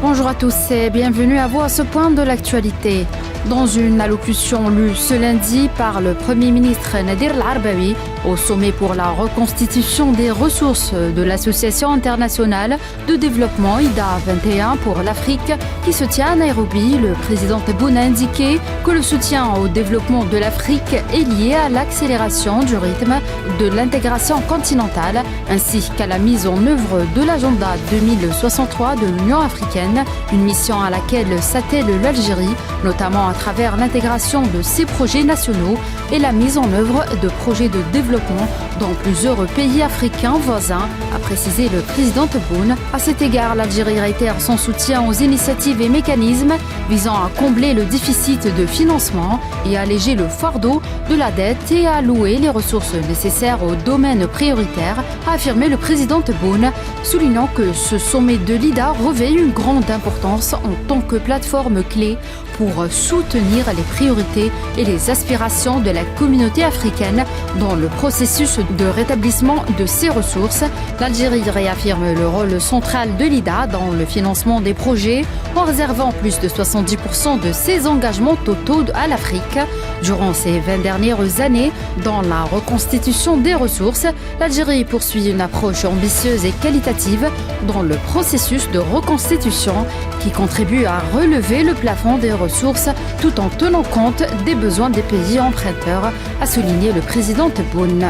Bonjour à tous et bienvenue à vous à ce point de l'actualité. Dans une allocution lue ce lundi par le Premier ministre Nadir El-Arbaoui au sommet pour la reconstitution des ressources de l'Association internationale de développement IDA 21 pour l'Afrique qui se tient à Nairobi, le président Tebboune a indiqué que le soutien au développement de l'Afrique est lié à l'accélération du rythme de l'intégration continentale ainsi qu'à la mise en œuvre de l'agenda 2063 de l'Union africaine, une mission à laquelle s'attelle l'Algérie, notamment à travers l'intégration de ses projets nationaux et la mise en œuvre de projets de développement dans plusieurs pays africains voisins, a précisé le président Tebboune. À cet égard, l'Algérie réitère son soutien aux initiatives et mécanismes visant à combler le déficit de financement et à alléger le fardeau de la dette et à allouer les ressources nécessaires aux domaines prioritaires, a affirmé le président Tebboune, soulignant que ce sommet de l'IDA revêt une grande importance en tant que plateforme clé pour soutenir les priorités et les aspirations de la communauté africaine dans le processus de rétablissement de ses ressources. L'Algérie réaffirme le rôle central de l'IDA dans le financement des projets en réservant plus de 70% de ses engagements totaux à l'Afrique. Durant ces 20 dernières années, dans la reconstitution des ressources, l'Algérie poursuit une approche ambitieuse et qualitative dans le processus de reconstitution qui contribue à relever le plafond des ressources tout en tenant compte des besoins des pays emprunteurs, a souligné le président Tebboune.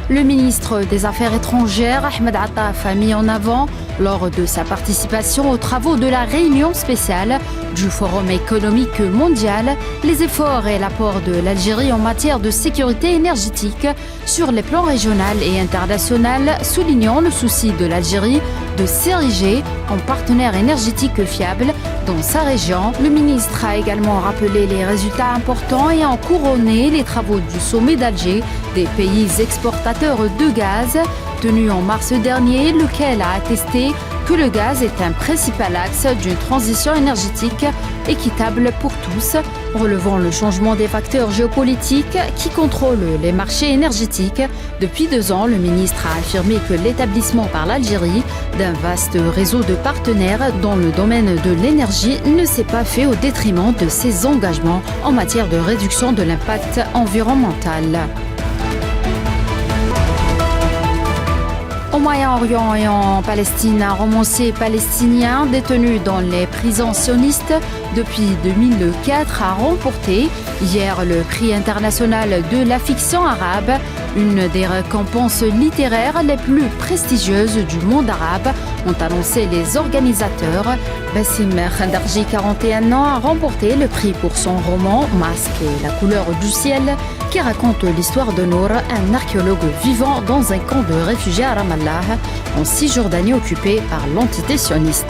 Le ministre des Affaires étrangères, Ahmed Attaf, a mis en avant, lors de sa participation aux travaux de la réunion spéciale du Forum économique mondial, les efforts et l'apport de l'Algérie en matière de sécurité énergétique sur les plans régional et international, soulignant le souci de l'Algérie de s'ériger en partenaire énergétique fiable dans sa région. Le ministre a également rappelé les résultats importants et a couronné les travaux du sommet d'Alger des pays exportateurs de gaz tenu en mars dernier, lequel a attesté que le gaz est un principal axe d'une transition énergétique équitable pour tous, relevant le changement des facteurs géopolitiques qui contrôlent les marchés énergétiques. Depuis 2 ans, le ministre a affirmé que l'établissement par l'Algérie d'un vaste réseau de partenaires dans le domaine de l'énergie ne s'est pas fait au détriment de ses engagements en matière de réduction de l'impact environnemental. Au Moyen-Orient et en Palestine, un romancier palestinien détenu dans les prisons sionistes depuis 2004 a remporté hier le prix international de la fiction arabe, une des récompenses littéraires les plus prestigieuses du monde arabe, ont annoncé les organisateurs. Bassim Khandarji, 41 ans, a remporté le prix pour son roman Masque et la couleur du ciel, qui raconte l'histoire de Nour, un archéologue vivant dans un camp de réfugiés à Ramallah, en Cisjordanie occupée par l'entité sioniste.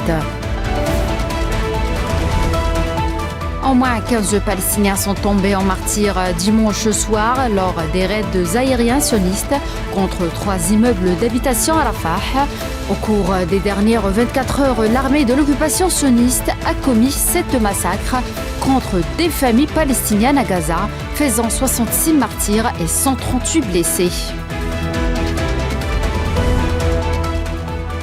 Au moins 15 Palestiniens sont tombés en martyrs dimanche soir lors des raids aériens sionistes contre 3 immeubles d'habitation à Rafah. Au cours des dernières 24 heures, l'armée de l'occupation sioniste a commis 7 massacres contre des familles palestiniennes à Gaza, faisant 66 martyrs et 138 blessés.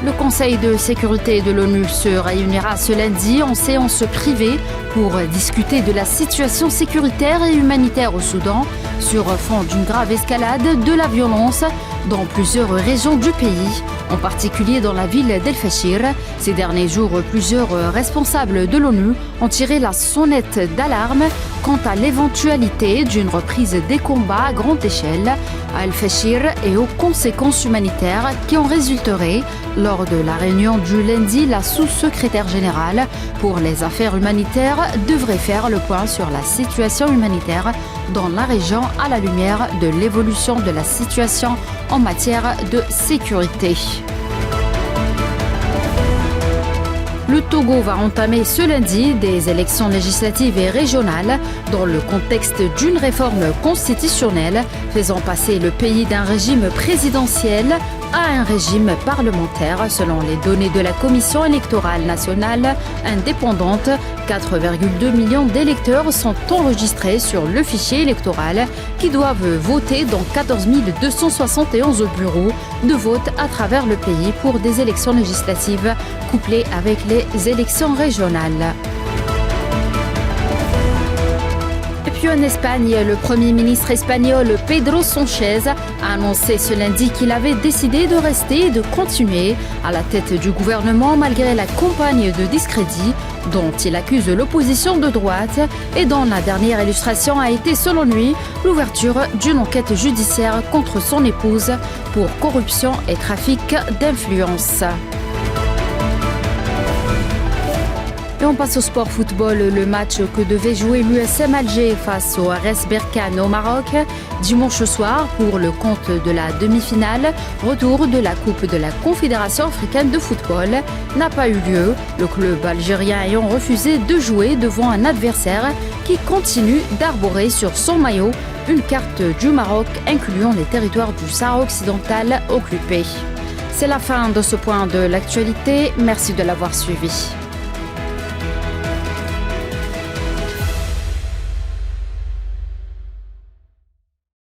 Le Conseil de sécurité de l'ONU se réunira ce lundi en séance privée pour discuter de la situation sécuritaire et humanitaire au Soudan sur fond d'une grave escalade de la violence dans plusieurs régions du pays, en particulier dans la ville d'El-Fashir. Ces derniers jours, plusieurs responsables de l'ONU ont tiré la sonnette d'alarme quant à l'éventualité d'une reprise des combats à grande échelle à El-Fashir et aux conséquences humanitaires qui en résulteraient. Lors de la réunion du lundi, la sous-secrétaire générale pour les affaires humanitaires devrait faire le point sur la situation humanitaire dans la région à la lumière de l'évolution de la situation en matière de sécurité. Le Togo va entamer ce lundi des élections législatives et régionales dans le contexte d'une réforme constitutionnelle faisant passer le pays d'un régime présidentiel à un régime parlementaire selon les données de la Commission électorale nationale indépendante. 4,2 millions d'électeurs sont enregistrés sur le fichier électoral qui doivent voter dans 14 271 bureaux de vote à travers le pays pour des élections législatives couplées avec les élections régionales. Et puis en Espagne, le Premier ministre espagnol Pedro Sánchez a annoncé ce lundi qu'il avait décidé de rester et de continuer à la tête du gouvernement malgré la campagne de discrédit dont il accuse l'opposition de droite et dont la dernière illustration a été, selon lui, l'ouverture d'une enquête judiciaire contre son épouse pour corruption et trafic d'influence. Et on passe au sport football, le match que devait jouer l'USM Alger face au RS Berkane au Maroc dimanche soir pour le compte de la demi-finale, retour de la Coupe de la Confédération africaine de football, n'a pas eu lieu, le club algérien ayant refusé de jouer devant un adversaire qui continue d'arborer sur son maillot une carte du Maroc incluant les territoires du Sahara occidental occupés. C'est la fin de ce point de l'actualité, merci de l'avoir suivi.